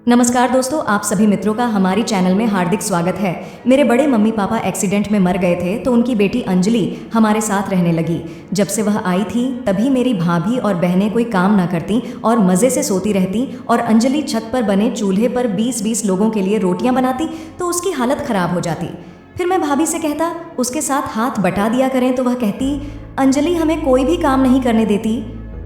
नमस्कार दोस्तों, आप सभी मित्रों का हमारी चैनल में हार्दिक स्वागत है। मेरे बड़े मम्मी पापा एक्सीडेंट में मर गए थे तो उनकी बेटी अंजलि हमारे साथ रहने लगी। जब से वह आई थी तभी मेरी भाभी और बहनें कोई काम ना करती और मज़े से सोती रहती और अंजलि छत पर बने चूल्हे पर 20-20 लोगों के लिए रोटियां बनाती तो उसकी हालत ख़राब हो जाती। फिर मैं भाभी से कहता उसके साथ हाथ बटा दिया करें तो वह कहती अंजलि हमें कोई भी काम नहीं करने देती।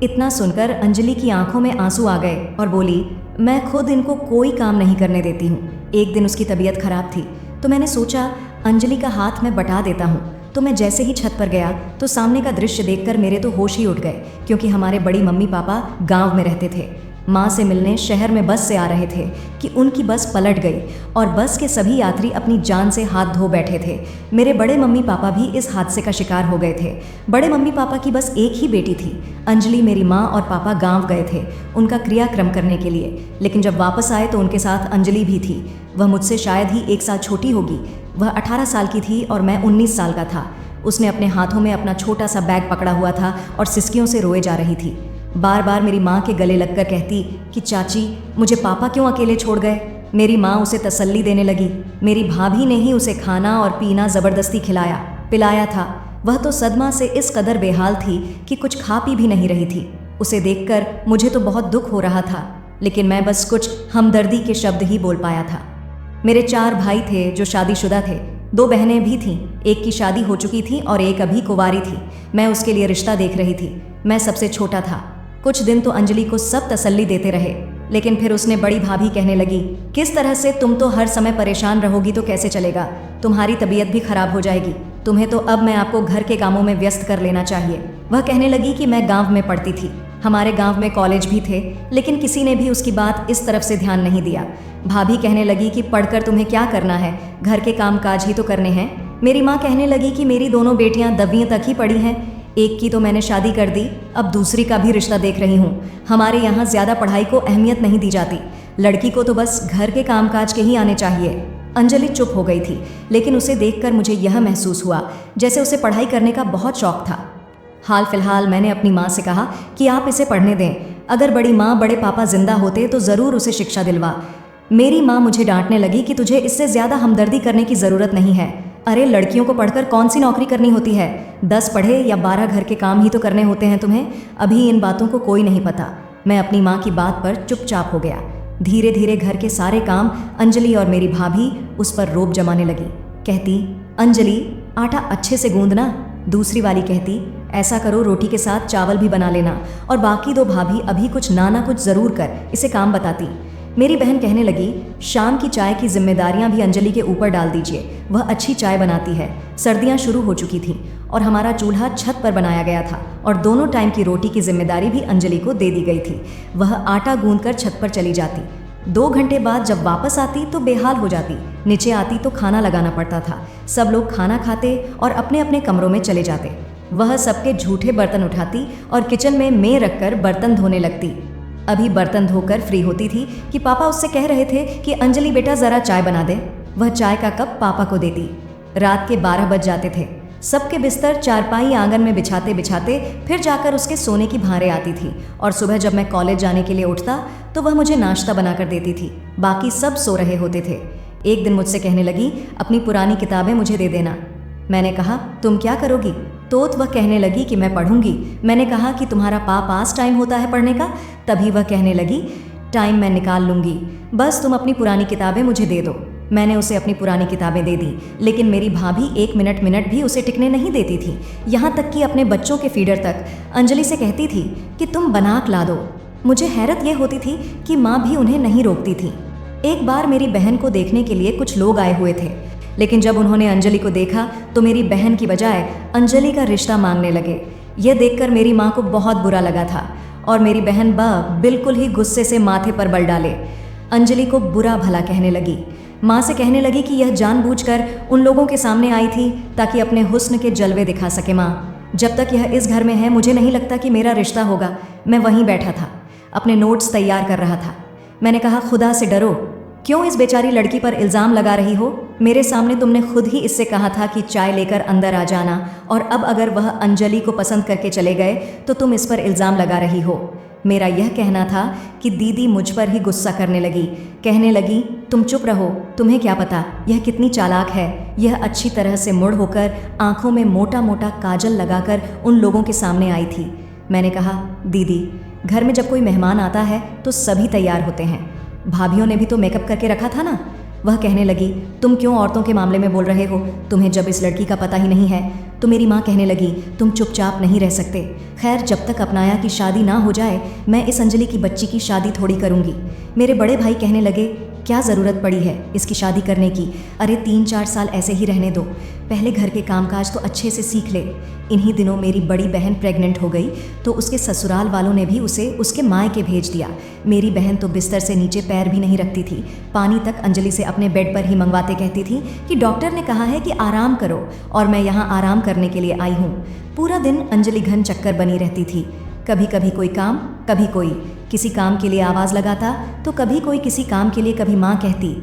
इतना सुनकर अंजलि की आंखों में आंसू आ गए और बोली मैं खुद इनको कोई काम नहीं करने देती हूँ। एक दिन उसकी तबीयत खराब थी तो मैंने सोचा अंजलि का हाथ मैं बटा देता हूँ। तो मैं जैसे ही छत पर गया तो सामने का दृश्य देखकर मेरे तो होश ही उड़ गए, क्योंकि हमारे बड़ी मम्मी पापा गांव में रहते थे। माँ से मिलने शहर में बस से आ रहे थे कि उनकी बस पलट गई और बस के सभी यात्री अपनी जान से हाथ धो बैठे थे। मेरे बड़े मम्मी पापा भी इस हादसे का शिकार हो गए थे। बड़े मम्मी पापा की बस एक ही बेटी थी अंजलि। मेरी माँ और पापा गांव गए थे उनका क्रियाक्रम करने के लिए, लेकिन जब वापस आए तो उनके साथ अंजलि भी थी। वह मुझसे शायद ही 1 साल छोटी होगी। वह 18 साल की थी और मैं 19 साल का था। उसने अपने हाथों में अपना छोटा सा बैग पकड़ा हुआ था और सिसकियों से रोए जा रही थी। बार बार मेरी माँ के गले लगकर कहती कि चाची मुझे पापा क्यों अकेले छोड़ गए। मेरी माँ उसे तसल्ली देने लगी। मेरी भाभी ने ही उसे खाना और पीना ज़बरदस्ती खिलाया पिलाया था। वह तो सदमा से इस कदर बेहाल थी कि कुछ खा पी भी नहीं रही थी। उसे देखकर मुझे तो बहुत दुख हो रहा था, लेकिन मैं बस कुछ हमदर्दी के शब्द ही बोल पाया था। मेरे 4 भाई थे जो शादीशुदा थे, 2 बहनें भी थीं। एक की शादी हो चुकी थी और एक अभी कुंवारी थी। मैं उसके लिए रिश्ता देख रही थी। मैं सबसे छोटा था। कुछ दिन तो अंजलि को सब तसल्ली देते रहे, लेकिन फिर उसने बड़ी भाभी कहने लगी किस तरह से तुम तो हर समय परेशान रहोगी तो कैसे चलेगा। तुम्हारी तबीयत भी खराब हो जाएगी। तुम्हें तो अब मैं आपको घर के कामों में व्यस्त कर लेना चाहिए। वह कहने लगी कि मैं गांव में पढ़ती थी। हमारे गांव में कॉलेज भी थे, लेकिन किसी ने भी उसकी बात इस तरफ से ध्यान नहीं दिया। भाभी कहने लगी कि पढ़कर तुम्हें क्या करना है, घर के काम काज ही तो करने हैं। मेरी माँ कहने लगी कि मेरी दोनों बेटियां 10वीं तक ही पढ़ी हैं। एक की तो मैंने शादी कर दी, अब दूसरी का भी रिश्ता देख रही हूँ। हमारे यहाँ ज़्यादा पढ़ाई को अहमियत नहीं दी जाती। लड़की को तो बस घर के कामकाज के ही आने चाहिए। अंजलि चुप हो गई थी, लेकिन उसे देखकर मुझे यह महसूस हुआ जैसे उसे पढ़ाई करने का बहुत शौक था। हाल फिलहाल मैंने अपनी माँ से कहा कि आप इसे पढ़ने दें। अगर बड़ी माँ बड़े पापा जिंदा होते तो ज़रूर उसे शिक्षा दिलवा। मेरी माँ मुझे डांटने लगी कि तुझे इससे ज़्यादा हमदर्दी करने की ज़रूरत नहीं है। अरे लड़कियों को पढ़कर कौन सी नौकरी करनी होती है, 10 पढ़े या 12 घर के काम ही तो करने होते हैं तुम्हें। अभी इन बातों को कोई नहीं पता। मैं अपनी माँ की बात पर चुपचाप हो गया। धीरे धीरे घर के सारे काम अंजलि और मेरी भाभी उस पर रोब जमाने लगी। कहती अंजलि आटा अच्छे से गूंदना। दूसरी वाली कहती ऐसा करो रोटी के साथ चावल भी बना लेना। और बाकी 2 भाभी अभी कुछ ना कुछ ज़रूर कर इसे काम बताती। मेरी बहन कहने लगी शाम की चाय की जिम्मेदारियां भी अंजलि के ऊपर डाल दीजिए, वह अच्छी चाय बनाती है। सर्दियां शुरू हो चुकी थीं और हमारा चूल्हा छत पर बनाया गया था और दोनों टाइम की रोटी की जिम्मेदारी भी अंजलि को दे दी गई थी। वह आटा गूंदकर छत पर चली जाती। 2 घंटे बाद जब वापस आती तो बेहाल हो जाती। नीचे आती तो खाना लगाना पड़ता था। सब लोग खाना खाते और अपने अपने कमरों में चले जाते। वह सबके झूठे बर्तन उठाती और किचन में में रखकर बर्तन धोने लगती। अभी बर्तन धोकर फ्री होती थी कि पापा उससे कह रहे थे कि अंजलि बेटा ज़रा चाय बना दे। वह चाय का कप पापा को देती। रात के 12 बज जाते थे। सबके बिस्तर चारपाई आंगन में बिछाते बिछाते फिर जाकर उसके सोने की भारे आती थी। और सुबह जब मैं कॉलेज जाने के लिए उठता तो वह मुझे नाश्ता बनाकर देती थी। बाकी सब सो रहे होते थे। एक दिन मुझसे कहने लगी अपनी पुरानी किताबें मुझे दे देना। मैंने कहा तुम क्या करोगी? तो वह कहने लगी कि मैं पढ़ूंगी। मैंने कहा कि तुम्हारा पास टाइम होता है पढ़ने का? तभी वह कहने लगी टाइम मैं निकाल लूंगी, बस तुम अपनी पुरानी किताबें मुझे दे दो। मैंने उसे अपनी पुरानी किताबें दे दी, लेकिन मेरी भाभी 1 मिनट भी उसे टिकने नहीं देती थी। यहाँ तक कि अपने बच्चों के फीडर तक अंजलि से कहती थी कि तुम बना ला दो। मुझे हैरत यह होती थी कि माँ भी उन्हें नहीं रोकती थी। एक बार मेरी बहन को देखने के लिए कुछ लोग आए हुए थे, लेकिन जब उन्होंने अंजलि को देखा तो मेरी बहन की बजाय अंजलि का रिश्ता मांगने लगे। यह देखकर मेरी माँ को बहुत बुरा लगा था और मेरी बहन बिल्कुल ही गुस्से से माथे पर बल डाले अंजलि को बुरा भला कहने लगी। माँ से कहने लगी कि यह जानबूझकर उन लोगों के सामने आई थी ताकि अपने हुस्न के जलवे दिखा सके। माँ जब तक यह इस घर में है मुझे नहीं लगता कि मेरा रिश्ता होगा। मैं वहीं बैठा था, अपने नोट्स तैयार कर रहा था। मैंने कहा खुदा से डरो, क्यों इस बेचारी लड़की पर इल्ज़ाम लगा रही हो? मेरे सामने तुमने खुद ही इससे कहा था कि चाय लेकर अंदर आ जाना, और अब अगर वह अंजलि को पसंद करके चले गए तो तुम इस पर इल्ज़ाम लगा रही हो। मेरा यह कहना था कि दीदी मुझ पर ही गुस्सा करने लगी। कहने लगी, तुम चुप रहो, तुम्हें क्या पता यह कितनी चालाक है। यह अच्छी तरह से मुड़ होकर आंखों में मोटा मोटा काजल लगाकर उन लोगों के सामने आई थी। मैंने कहा, दीदी, घर में जब कोई मेहमान आता है तो सभी तैयार होते हैं, भाभियों ने भी तो मेकअप करके रखा था ना। वह कहने लगी, तुम क्यों औरतों के मामले में बोल रहे हो, तुम्हें जब इस लड़की का पता ही नहीं है। तो मेरी माँ कहने लगी, तुम चुपचाप नहीं रह सकते। खैर, जब तक अपनाया की शादी ना हो जाए मैं इस अंजलि की बच्ची की शादी थोड़ी करूँगी। मेरे बड़े भाई कहने लगे, क्या ज़रूरत पड़ी है इसकी शादी करने की, अरे 3-4 साल ऐसे ही रहने दो, पहले घर के कामकाज तो अच्छे से सीख ले। इन्हीं दिनों मेरी बड़ी बहन प्रेग्नेंट हो गई तो उसके ससुराल वालों ने भी उसे उसके मायके भेज दिया। मेरी बहन तो बिस्तर से नीचे पैर भी नहीं रखती थी, पानी तक अंजलि से अपने बेड पर ही मंगवाते कहती थी कि डॉक्टर ने कहा है कि आराम करो, और मैं यहाँ आराम करने के लिए आई हूँ। पूरा दिन अंजलि घन चक्कर बनी रहती थी, कभी कभी कोई काम, कभी कोई किसी काम के लिए आवाज़ लगाता, तो कभी कोई किसी काम के लिए। कभी माँ कहती,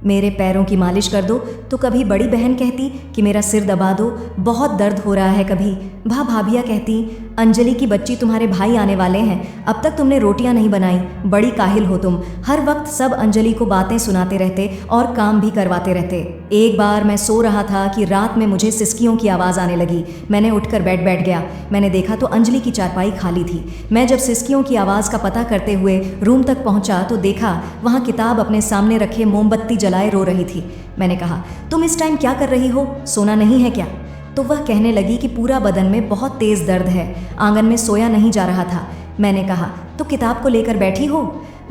मेरे पैरों की मालिश कर दो, तो कभी बड़ी बहन कहती कि मेरा सिर दबा दो, बहुत दर्द हो रहा है। कभी भाभियाँ कहती, अंजलि की बच्ची, तुम्हारे भाई आने वाले हैं, अब तक तुमने रोटियां नहीं बनाई, बड़ी काहिल हो तुम। हर वक्त सब अंजलि को बातें सुनाते रहते और काम भी करवाते रहते। एक बार मैं सो रहा था कि रात में मुझे सिसकियों की आवाज़ आने लगी। मैंने उठकर बैठ गया। मैंने देखा तो अंजलि की चारपाई खाली थी। मैं जब सिसकियों की आवाज़ का पता करते हुए रूम तक पहुंचा तो देखा वहाँ किताब अपने सामने रखे मोमबत्ती जलाए रो रही थी। मैंने कहा, तुम इस टाइम क्या कर रही हो, सोना नहीं है क्या? तो वह कहने लगी कि पूरा बदन में बहुत तेज़ दर्द है, आंगन में सोया नहीं जा रहा था। मैंने कहा, तो किताब को लेकर बैठी हो?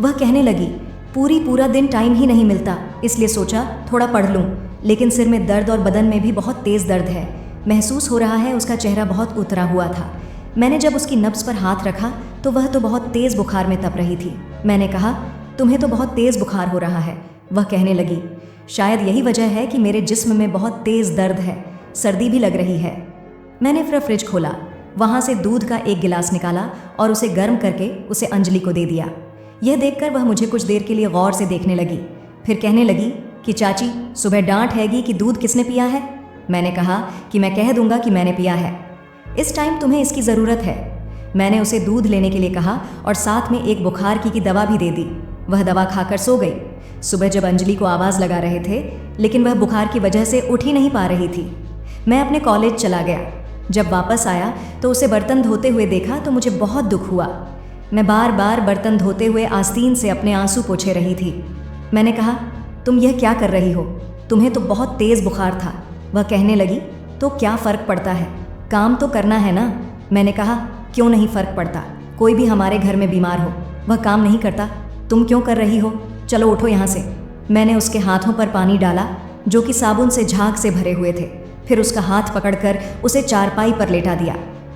वह कहने लगी, पूरा दिन टाइम ही नहीं मिलता, इसलिए सोचा थोड़ा पढ़ लूँ, लेकिन सिर में दर्द और बदन में भी बहुत तेज़ दर्द है। महसूस हो रहा है उसका चेहरा बहुत उतरा हुआ था। मैंने जब उसकी नब्ज़ पर हाथ रखा तो वह तो बहुत तेज़ बुखार में तप रही थी। मैंने कहा, तुम्हें तो बहुत तेज़ बुखार हो रहा है। वह कहने लगी, शायद यही वजह है कि मेरे जिस्म में बहुत तेज़ दर्द है, सर्दी भी लग रही है। मैंने फिर फ्रिज खोला, वहाँ से दूध का एक गिलास निकाला और उसे गर्म करके उसे अंजलि को दे दिया। यह देखकर वह मुझे कुछ देर के लिए गौर से देखने लगी, फिर कहने लगी कि चाची, सुबह डांट हैगी कि दूध किसने पिया है? मैंने कहा कि मैं कह दूंगा कि मैंने पिया है, इस टाइम तुम्हें इसकी ज़रूरत है। मैंने उसे दूध लेने के लिए कहा और साथ में एक बुखार की दवा भी दे दी। वह दवा खाकर सो गई। सुबह जब अंजलि को आवाज़ लगा रहे थे, लेकिन वह बुखार की वजह से उठ ही नहीं पा रही थी। मैं अपने कॉलेज चला गया। जब वापस आया तो उसे बर्तन धोते हुए देखा तो मुझे बहुत दुख हुआ। मैं बार बार बर्तन धोते हुए आस्तीन से अपने आंसू पोंछे रही थी। मैंने कहा, तुम यह क्या कर रही हो, तुम्हें तो बहुत तेज़ बुखार था। वह कहने लगी, तो क्या फ़र्क पड़ता है, काम तो करना है ना। मैंने कहा, क्यों नहीं फ़र्क पड़ता, कोई भी हमारे घर में बीमार हो, वह काम नहीं करता, तुम क्यों कर रही हो, चलो उठो यहाँ से। मैंने उसके हाथों पर पानी डाला जो कि साबुन से झाग से भरे हुए थे, फिर उसका हाथ पकड़कर उसे चारपाई पर लेटा दिया।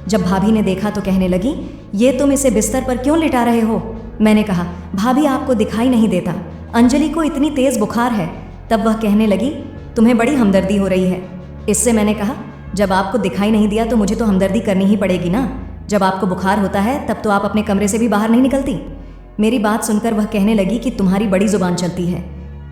जब भाभी ने देखा तो कहने लगी, ये तुम इसे बिस्तर पर क्यों लेटा रहे हो? मैंने कहा, भाभी आपको दिखाई नहीं देता, अंजलि को इतनी तेज़ बुखार है। तब वह कहने लगी, तुम्हें बड़ी हमदर्दी हो रही है। इससे मैंने कहा, जब आपको दिखाई नहीं दिया तो मुझे तो हमदर्दी करनी ही पड़ेगी ना। जब आपको बुखार होता है तब तो आप अपने कमरे से भी बाहर नहीं निकलती। मेरी बात सुनकर वह कहने लगी कि तुम्हारी बड़ी जुबान चलती है।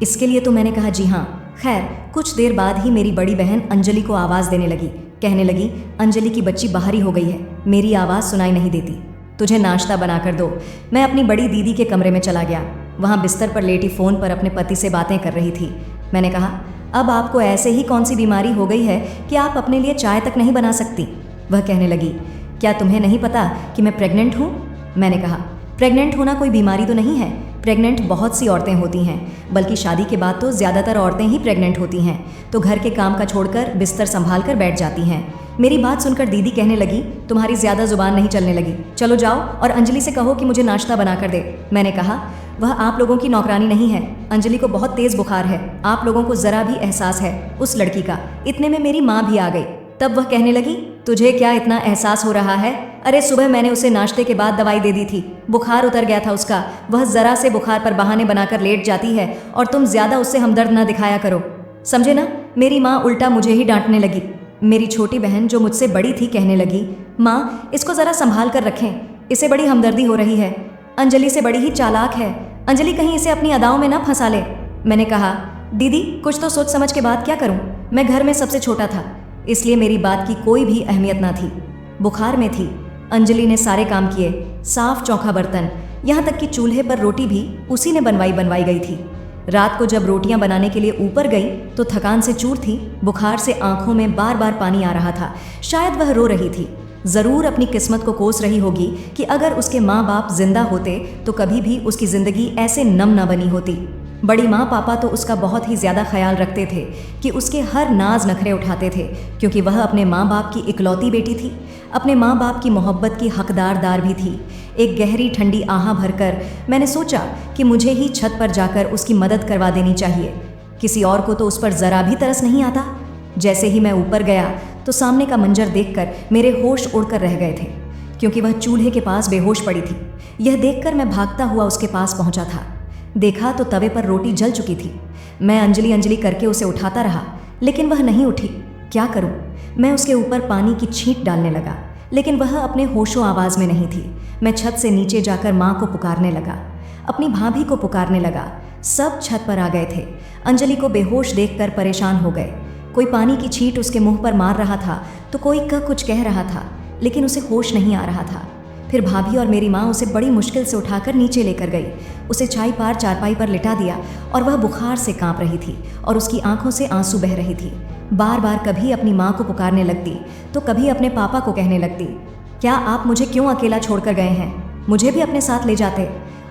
इसके लिए तो मैंने कहा, जी हाँ। खैर, कुछ देर बाद ही मेरी बड़ी बहन अंजलि को आवाज़ देने लगी। कहने लगी, अंजलि की बच्ची बाहरी हो गई है, मेरी आवाज़ सुनाई नहीं देती, तुझे नाश्ता बना कर दो। मैं अपनी बड़ी दीदी के कमरे में चला गया। वहाँ बिस्तर पर लेटी फ़ोन पर अपने पति से बातें कर रही थी। मैंने कहा, अब आपको ऐसे ही कौन सी बीमारी हो गई है कि आप अपने लिए चाय तक नहीं बना सकती? वह कहने लगी, क्या तुम्हें नहीं पता कि मैं प्रेग्नेंट हूँ? मैंने कहा, प्रेग्नेंट होना कोई बीमारी तो नहीं है, प्रेग्नेंट बहुत सी औरतें होती हैं, बल्कि शादी के बाद तो ज़्यादातर औरतें ही प्रेग्नेंट होती हैं, तो घर के काम का छोड़कर बिस्तर संभाल कर बैठ जाती हैं। मेरी बात सुनकर दीदी कहने लगी, तुम्हारी ज़्यादा जुबान नहीं चलने लगी, चलो जाओ और अंजलि से कहो कि मुझे नाश्ता बना कर दे। मैंने कहा, वह आप लोगों की नौकरानी नहीं है, अंजलि को बहुत तेज़ बुखार है, आप लोगों को ज़रा भी एहसास है उस लड़की का। इतने में मेरी माँ भी आ गई। तब वह कहने लगी, तुझे क्या इतना एहसास हो रहा है? अरे सुबह मैंने उसे नाश्ते के बाद दवाई दे दी थी, बुखार उतर गया था उसका, वह ज़रा से बुखार पर बहाने बनाकर लेट जाती है और तुम ज़्यादा उससे हमदर्द ना दिखाया करो, समझे ना? मेरी माँ उल्टा मुझे ही डांटने लगी। मेरी छोटी बहन जो मुझसे बड़ी थी कहने लगी, माँ इसको ज़रा संभाल कर रखें, इसे बड़ी हमदर्दी हो रही है, अंजलि से बड़ी ही चालाक है, अंजलि कहीं इसे अपनी अदाओं में ना फंसा ले। मैंने कहा, दीदी कुछ तो सोच समझ के बात क्या करूं? मैं घर में सबसे छोटा था, इसलिए मेरी बात की कोई भी अहमियत ना थी। बुखार में थी। अंजलि ने सारे काम किए, साफ चौखा बर्तन, यहाँ तक कि चूल्हे पर रोटी भी उसी ने बनवाई गई थी। रात को जब रोटियां बनाने के लिए ऊपर गई तो थकान से चूर थी, बुखार से आंखों में बार बार पानी आ रहा था। शायद वह रो रही थी, ज़रूर अपनी किस्मत को कोस रही होगी कि अगर उसके माँ बाप जिंदा होते तो कभी भी उसकी ज़िंदगी ऐसे नम न बनी होती। बड़ी माँ पापा तो उसका बहुत ही ज़्यादा ख्याल रखते थे कि उसके हर नाज नखरे उठाते थे, क्योंकि वह अपने माँ बाप की इकलौती बेटी थी, अपने माँ बाप की मोहब्बत की हकदार भी थी। एक गहरी ठंडी आह भरकर मैंने सोचा कि मुझे ही छत पर जाकर उसकी मदद करवा देनी चाहिए। किसी और को तो उस पर ज़रा भी तरस नहीं आता। जैसे ही मैं ऊपर गया तो सामने का मंजर देखकर मेरे होश उड़कर रह गए थे, क्योंकि वह चूल्हे के पास बेहोश पड़ी थी। यह देखकर मैं भागता हुआ उसके पास पहुंचा था। देखा तो तवे पर रोटी जल चुकी थी। मैं अंजलि अंजलि करके उसे उठाता रहा, लेकिन वह नहीं उठी। क्या करूं? मैं उसके ऊपर पानी की छींट डालने लगा, लेकिन वह अपने होशो आवाज़ में नहीं थी। मैं छत से नीचे जाकर माँ को पुकारने लगा, अपनी भाभी को पुकारने लगा। सब छत पर आ गए थे। अंजलि को बेहोश देखकर परेशान हो गए। कोई पानी की छींट उसके मुंह पर मार रहा था तो कोई कुछ कह रहा था, लेकिन उसे होश नहीं आ रहा था। फिर भाभी और मेरी माँ उसे बड़ी मुश्किल से उठाकर नीचे लेकर गई। उसे चारपाई पर लिटा दिया और वह बुखार से कांप रही थी और उसकी आंखों से आंसू बह रही थी। बार बार कभी अपनी माँ को पुकारने लगती तो कभी अपने पापा को कहने लगती, क्या आप मुझे क्यों अकेला छोड़कर गए हैं? मुझे भी अपने साथ ले जाते।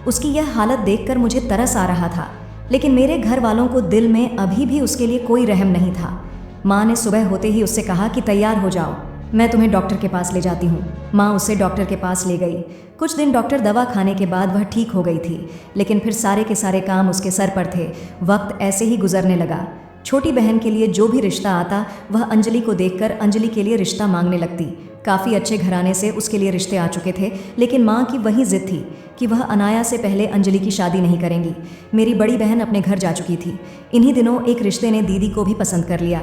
उसकी यह हालत देखकर मुझे तरस आ रहा था, लेकिन मेरे घर वालों को दिल में अभी भी उसके लिए कोई रहम नहीं था। माँ ने सुबह होते ही उससे कहा कि तैयार हो जाओ, मैं तुम्हें डॉक्टर के पास ले जाती हूँ। माँ उसे डॉक्टर के पास ले गई। कुछ दिन डॉक्टर दवा खाने के बाद वह ठीक हो गई थी, लेकिन फिर सारे के सारे काम उसके सर पर थे। वक्त ऐसे ही गुजरने लगा। छोटी बहन के लिए जो भी रिश्ता आता वह अंजलि को देखकर अंजलि के लिए रिश्ता मांगने लगती। काफ़ी अच्छे घराने से उसके लिए रिश्ते आ चुके थे, लेकिन माँ की वही जिद थी कि वह अनाया से पहले अंजलि की शादी नहीं करेंगी। मेरी बड़ी बहन अपने घर जा चुकी थी। इन्हीं दिनों एक रिश्ते ने दीदी को भी पसंद कर लिया।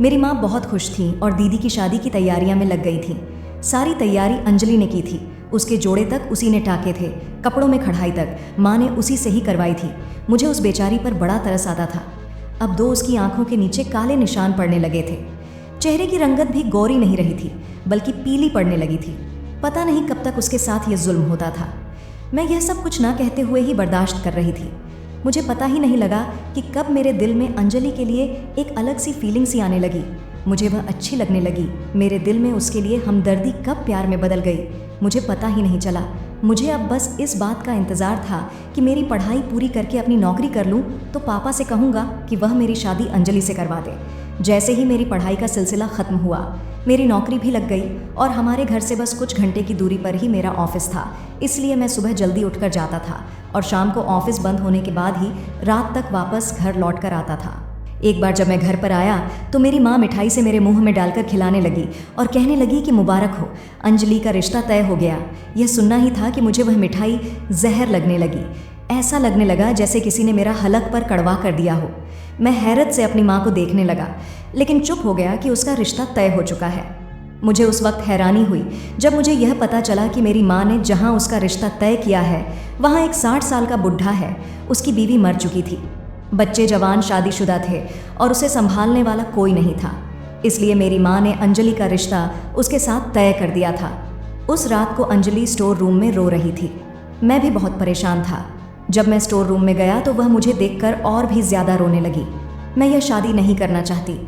मेरी माँ बहुत खुश थी और दीदी की शादी की तैयारियां में लग गई थी। सारी तैयारी अंजलि ने की थी। उसके जोड़े तक उसी ने टाके थे, कपड़ों में कढ़ाई तक माँ ने उसी से ही करवाई थी। मुझे उस बेचारी पर बड़ा तरस आता था। अब दो उसकी आंखों के नीचे काले निशान पड़ने लगे थे। चेहरे की रंगत भी गौरी नहीं रही थी, बल्कि पीली पड़ने लगी थी। पता नहीं कब तक उसके साथ ये जुल्म होता था। मैं यह सब कुछ ना कहते हुए ही बर्दाश्त कर रही थी। मुझे पता ही नहीं लगा कि कब मेरे दिल में अंजलि के लिए एक अलग सी फीलिंग सी आने लगी। मुझे वह अच्छी लगने लगी। मेरे दिल में उसके लिए हमदर्दी कब प्यार में बदल गई, मुझे पता ही नहीं चला। मुझे अब बस इस बात का इंतज़ार था कि मेरी पढ़ाई पूरी करके अपनी नौकरी कर लूँ तो पापा से कहूँगा कि वह मेरी शादी अंजलि से करवा दे। जैसे ही मेरी पढ़ाई का सिलसिला ख़त्म हुआ, मेरी नौकरी भी लग गई और हमारे घर से बस कुछ घंटे की दूरी पर ही मेरा ऑफिस था। इसलिए मैं सुबह जल्दी उठकर जाता था और शाम को ऑफिस बंद होने के बाद ही रात तक वापस घर लौट कर आता था। एक बार जब मैं घर पर आया तो मेरी माँ मिठाई से मेरे मुंह में डालकर खिलाने लगी और कहने लगी कि मुबारक हो, अंजलि का रिश्ता तय हो गया। यह सुनना ही था कि मुझे वह मिठाई जहर लगने लगी। ऐसा लगने लगा जैसे किसी ने मेरा हलक पर कड़वा कर दिया हो। मैं हैरत से अपनी माँ को देखने लगा, लेकिन चुप हो गया कि उसका रिश्ता तय हो चुका है। मुझे उस वक्त हैरानी हुई जब मुझे यह पता चला कि मेरी माँ ने जहाँ उसका रिश्ता तय किया है वहाँ एक 60 साल का बुढ़ा है। उसकी बीवी मर चुकी थी, बच्चे जवान शादीशुदा थे और उसे संभालने वाला कोई नहीं था। इसलिए मेरी माँ ने अंजलि का रिश्ता उसके साथ तय कर दिया था। उस रात को अंजलि स्टोर रूम में रो रही थी। मैं भी बहुत परेशान था। जब मैं स्टोर रूम में गया तो वह मुझे देखकर और भी ज़्यादा रोने लगी। मैं यह शादी नहीं करना चाहती।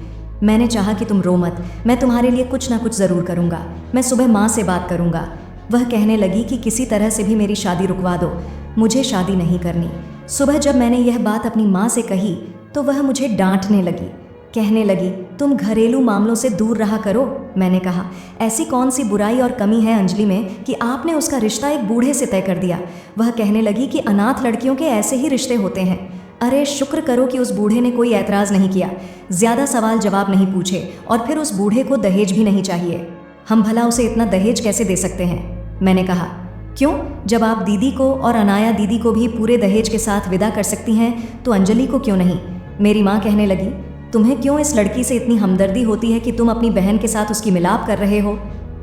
मैंने चाहा कि तुम रो मत, मैं तुम्हारे लिए कुछ ना कुछ ज़रूर करूँगा। मैं सुबह माँ से बात करूँगा। वह कहने लगी कि किसी तरह से भी मेरी शादी रुकवा दो, मुझे शादी नहीं करनी। सुबह जब मैंने यह बात अपनी माँ से कही तो वह मुझे डांटने लगी, कहने लगी तुम घरेलू मामलों से दूर रहा करो। मैंने कहा ऐसी कौन सी बुराई और कमी है अंजलि में कि आपने उसका रिश्ता एक बूढ़े से तय कर दिया। वह कहने लगी कि अनाथ लड़कियों के ऐसे ही रिश्ते होते हैं। अरे शुक्र करो कि उस बूढ़े ने कोई ऐतराज़ नहीं किया, ज़्यादा सवाल जवाब नहीं पूछे, और फिर उस बूढ़े को दहेज भी नहीं चाहिए। हम भला उसे इतना दहेज कैसे दे सकते हैं? मैंने कहा क्यों, जब आप दीदी को और अनाया दीदी को भी पूरे दहेज के साथ विदा कर सकती हैं तो अंजलि को क्यों नहीं? मेरी माँ कहने लगी तुम्हें क्यों इस लड़की से इतनी हमदर्दी होती है कि तुम अपनी बहन के साथ उसकी मिलाप कर रहे हो?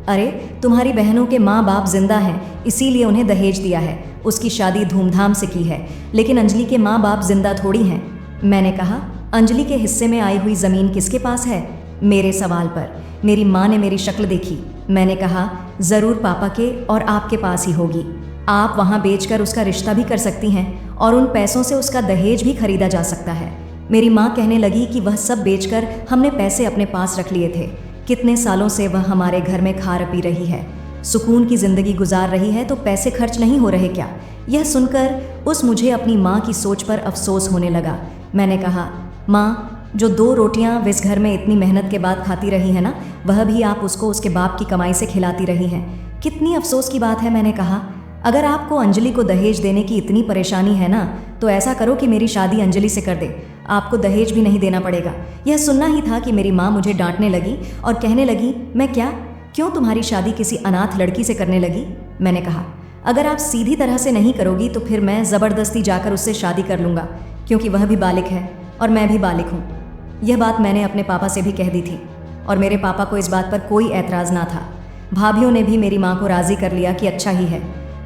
अरे तुम्हारी बहनों के माँ बाप जिंदा हैं, इसीलिए उन्हें दहेज दिया है, उसकी शादी धूमधाम से की है, लेकिन अंजलि के माँ बाप जिंदा थोड़ी हैं। मैंने कहा अंजलि के हिस्से में आई हुई ज़मीन किसके पास है? मेरे सवाल पर मेरी माँ ने मेरी शक्ल देखी। मैंने कहा, ज़रूर पापा के और आपके पास ही होगी। आप वहाँ बेचकर उसका रिश्ता भी कर सकती हैं और उन पैसों से उसका दहेज भी खरीदा जा सकता है। मेरी माँ कहने लगी कि वह सब बेचकर हमने पैसे अपने पास रख लिए थे। कितने सालों से वह हमारे घर में खा पी रही है, सुकून की ज़िंदगी गुजार रही है, तो पैसे खर्च नहीं हो रहे क्या? यह सुनकर मुझे अपनी माँ की सोच पर अफसोस होने लगा। मैंने कहा, माँ, जो 2 रोटियां वे इस घर में इतनी मेहनत के बाद खाती रही है ना, वह भी आप उसको उसके बाप की कमाई से खिलाती रही हैं। कितनी अफसोस की बात है। मैंने कहा, अगर आपको अंजलि को दहेज देने की इतनी परेशानी है ना, तो ऐसा करो कि मेरी शादी अंजलि से कर दे, आपको दहेज भी नहीं देना पड़ेगा। यह सुनना ही था कि मेरी माँ मुझे डांटने लगी और कहने लगी, मैं क्यों तुम्हारी शादी किसी अनाथ लड़की से करने लगी? मैंने कहा, अगर आप सीधी तरह से नहीं करोगी तो फिर मैं ज़बरदस्ती जाकर उससे शादी कर लूँगा, क्योंकि वह भी बालिग है और मैं भी बालिग हूँ। यह बात मैंने अपने पापा से भी कह दी थी और मेरे पापा को इस बात पर कोई ऐतराज़ ना था। भाभीयों ने भी मेरी माँ को राज़ी कर लिया कि अच्छा ही है,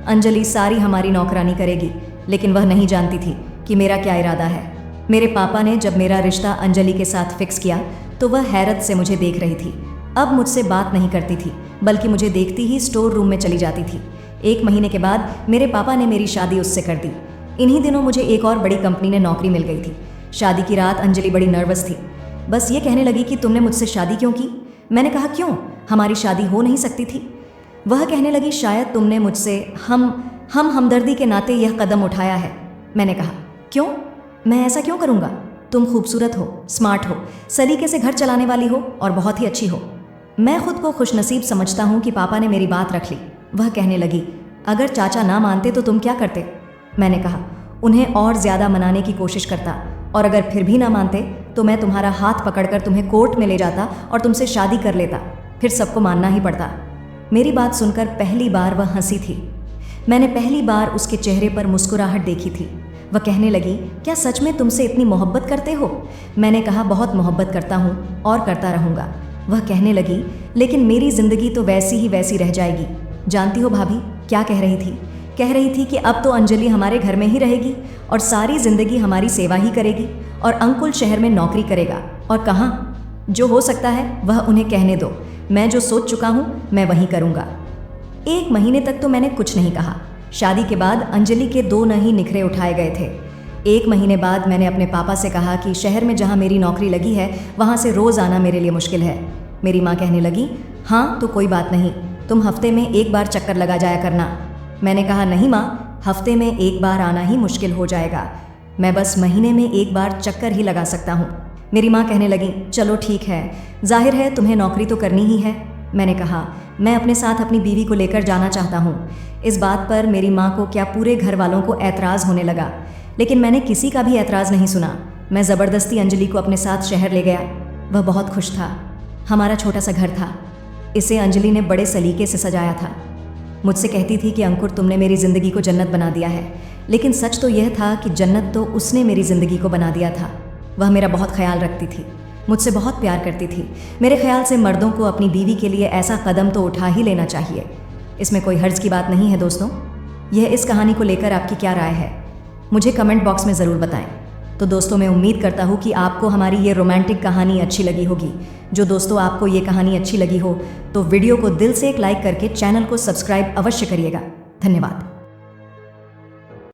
अंजलि सारी हमारी नौकरानी करेगी। लेकिन वह नहीं जानती थी कि मेरा क्या इरादा है। मेरे पापा ने जब मेरा रिश्ता अंजलि के साथ फिक्स किया तो वह हैरत से मुझे देख रही थी। अब मुझसे बात नहीं करती थी, बल्कि मुझे देखती ही स्टोर रूम में चली जाती थी। 1 महीने के बाद मेरे पापा ने मेरी शादी उससे कर दी। इन्हीं दिनों मुझे एक और बड़ी कंपनी ने नौकरी मिल गई थी। शादी की रात अंजलि बड़ी नर्वस थी, बस ये कहने लगी कि तुमने मुझसे शादी क्यों की? मैंने कहा, क्यों, हमारी शादी हो नहीं सकती थी? वह कहने लगी, शायद तुमने मुझसे हम हमदर्दी के नाते यह कदम उठाया है। मैंने कहा, क्यों? मैं ऐसा क्यों करूँगा? तुम खूबसूरत हो, स्मार्ट हो, सलीके से घर चलाने वाली हो और बहुत ही अच्छी हो। मैं खुद को खुशनसीब समझता हूँ कि पापा ने मेरी बात रख ली। वह कहने लगी, अगर चाचा ना मानते तो तुम क्या करते? मैंने कहा, उन्हें और ज़्यादा मनाने की कोशिश करता, और अगर फिर भी ना मानते तो मैं तुम्हारा हाथ पकड़कर तुम्हें कोर्ट में ले जाता और तुमसे शादी कर लेता, फिर सबको मानना ही पड़ता। मेरी बात सुनकर पहली बार वह हंसी थी। मैंने पहली बार उसके चेहरे पर मुस्कुराहट देखी थी। वह कहने लगी, क्या सच में तुमसे इतनी मोहब्बत करते हो? मैंने कहा, बहुत मोहब्बत करता हूँ और करता रहूँगा। वह कहने लगी, लेकिन मेरी ज़िंदगी तो वैसी ही वैसी रह जाएगी। जानती हो भाभी क्या कह रही थी? कह रही थी कि अब तो अंजलि हमारे घर में ही रहेगी और सारी ज़िंदगी हमारी सेवा ही करेगी, और अंकुल शहर में नौकरी करेगा। और कहाँ, जो हो सकता है वह उन्हें कहने दो, मैं जो सोच चुका हूँ मैं वही करूँगा। 1 महीने तक तो मैंने कुछ नहीं कहा। शादी के बाद अंजलि के 2 नहीं निखरे उठाए गए थे। 1 महीने बाद मैंने अपने पापा से कहा कि शहर में जहाँ मेरी नौकरी लगी है वहाँ से रोज़ आना मेरे लिए मुश्किल है। मेरी माँ कहने लगी, हाँ तो कोई बात नहीं, तुम हफ्ते में 1 बार चक्कर लगा जाया करना। मैंने कहा, नहीं माँ, हफ्ते में 1 बार आना ही मुश्किल हो जाएगा, मैं बस महीने में 1 बार चक्कर ही लगा सकता हूँ। मेरी माँ कहने लगी, चलो ठीक है, जाहिर है तुम्हें नौकरी तो करनी ही है। मैंने कहा, मैं अपने साथ अपनी बीवी को लेकर जाना चाहता हूँ। इस बात पर मेरी माँ को क्या पूरे घर वालों को ऐतराज़ होने लगा, लेकिन मैंने किसी का भी ऐतराज़ नहीं सुना। मैं ज़बरदस्ती अंजलि को अपने साथ शहर ले गया। वह बहुत खुश था। हमारा छोटा सा घर था, इसे अंजलि ने बड़े सलीके से सजाया था। मुझसे कहती थी कि अंकुर, तुमने मेरी ज़िंदगी को जन्नत बना दिया है। लेकिन सच तो यह था कि जन्नत तो उसने मेरी ज़िंदगी को बना दिया था। वह मेरा बहुत ख्याल रखती थी, मुझसे बहुत प्यार करती थी। मेरे ख्याल से मर्दों को अपनी बीवी के लिए ऐसा कदम तो उठा ही लेना चाहिए। इसमें कोई हर्ज की बात नहीं है दोस्तों। यह इस कहानी को लेकर आपकी क्या राय है, मुझे कमेंट बॉक्स में ज़रूर बताएं। तो दोस्तों, मैं उम्मीद करता हूँ कि आपको हमारी ये रोमांटिक कहानी अच्छी लगी होगी। जो दोस्तों आपको ये कहानी अच्छी लगी हो तो वीडियो को दिल से एक लाइक करके चैनल को सब्सक्राइब अवश्य करिएगा। धन्यवाद।